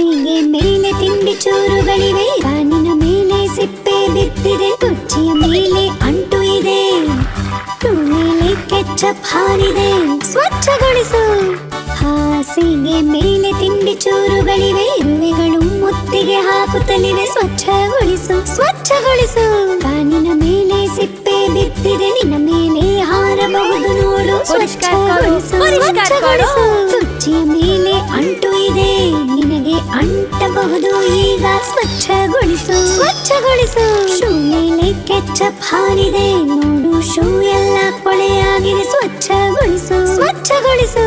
ಹಾಸಿಗೆ ಮೇಲೆ ತಿಂಡಿ ಚೂರುಗಳಿವೆ, ಕಾನಿನ ಮೇಲೆ ಸಿಪ್ಪೆ ಬಿದ್ದಿದೆ, ಕುರ್ಚಿಯ ಮೇಲೆ ಅಂಟು ಇದೆ, ಮೇಲೆ ಕೆಚ್ಚಪ್ ಹಾರಿದೆ, ಸ್ವಚ್ಛಗೊಳಿಸು. ಹಾಸಿಗೆ ಮೇಲೆ ತಿಂಡಿ ಚೂರುಗಳಿವೆ, ಇರುವೆಗಳು ಮುತ್ತಿಗೆ ಹಾಕುತ್ತಲಿವೆ, ಸ್ವಚ್ಛಗೊಳಿಸು ಸ್ವಚ್ಛಗೊಳಿಸು. ಕಾನಿನ ಮೇಲೆ ಸಿಪ್ಪೆ ಬಿದ್ದಿದೆ, ನಿನ್ನ ಮೇಲೆ ಹಾರಬಹುದು ನೋಡು, ಸ್ವಚ್ಛಗೊಳಿಸು ಸ್ವಚ್ಛಗೊಳಿಸು. ಕುರ್ಚಿಯ ಮೇಲೆ ಅಂಟು ಇದೆ, ನಿನಗೆ ಅಂಟಬಹುದು ಈಗ, ಸ್ವಚ್ಛಗೊಳಿಸು ಸ್ವಚ್ಛಗೊಳಿಸು. ಶೂ ಮೇಲೆ ಕೆಚ್ಚಪ್ ಹಾರಿದೆ ನೋಡು, ಶೂ ಎಲ್ಲ ಕೊಳೆಯಾಗಿದೆ, ಸ್ವಚ್ಛಗೊಳಿಸು ಸ್ವಚ್ಛಗೊಳಿಸು.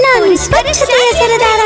ನಾನು ಸ್ವಚ್ಛತೆಯ ಸರದಾರ.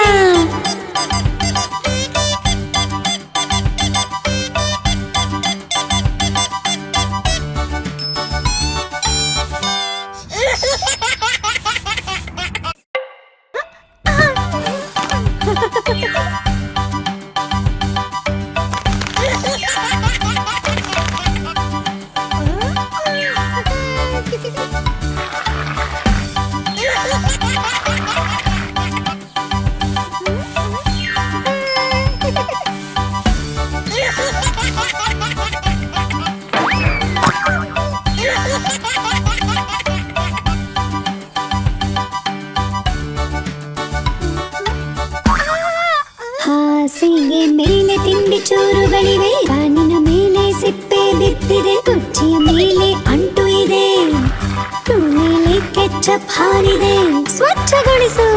ಹಾಸಿಗೆ ಮೇಲೆ ತಿಂಡಿ ಚೂರುಗಳಿವೆ, ಕಾನಿನ ಮೇಲೆ ಸಿಪ್ಪೆ ಬಿದ್ದಿದೆ, ಕುರ್ಚಿಯ ಮೇಲೆ ಅಂಟು ಇದೆ, ಮೇಲೆ ಕೆಚ್ಚಪ್ ಹಾರಿದೆ, ಸ್ವಚ್ಛಗೊಳಿಸು.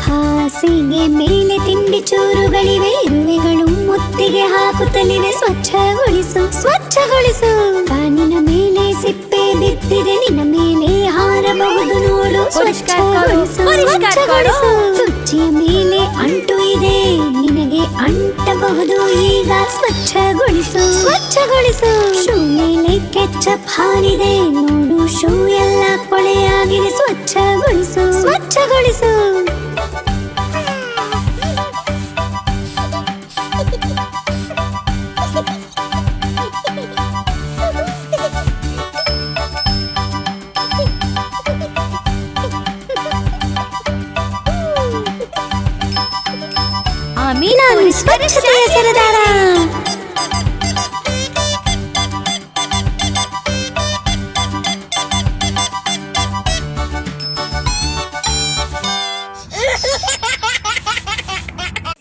ಹಾಸಿಗೆ ಮೇಲೆ ತಿಂಡಿ ಚೂರುಗಳಿವೆ, ಇರುವೆಗಳು ಮುತ್ತಿಗೆ ಹಾಕುತ್ತಲಿವೆ, ಸ್ವಚ್ಛಗೊಳಿಸು ಸ್ವಚ್ಛಗೊಳಿಸು. ಕಾನಿನ ಮೇಲೆ ಸಿಪ್ಪೆ ಬಿದ್ದಿದೆ, ನಿನ್ನ ಮೇಲೆ ಹಾರಬಹುದು ನೋಡು, ಸ್ವಚ್ಛಗೊಳಿಸು ಸ್ವಚ್ಛಗೊಳಿಸು. ಕುರ್ಚಿಯ ಮೇಲೆ ಅಂಟು ಇದೆ, ನಿನಗೆ ಅಂಟಬಹುದು ಈಗ, ಸ್ವಚ್ಛಗೊಳಿಸು ಸ್ವಚ್ಛಗೊಳಿಸು. ಶೂ ಮೇಲೆ ಕೆಚ್ಚಪ್ ಹಾರಿದೆ ನೋಡು, ಶೂ ಎಲ್ಲ ಕೊಳೆಯಾಗಿದೆ, ಸ್ವಚ್ಛಗೊಳಿಸು ಸ್ವಚ್ಛಗೊಳಿಸು. ನಾನು ಸ್ವಚ್ಛತೆಯ ಸರದಾರ.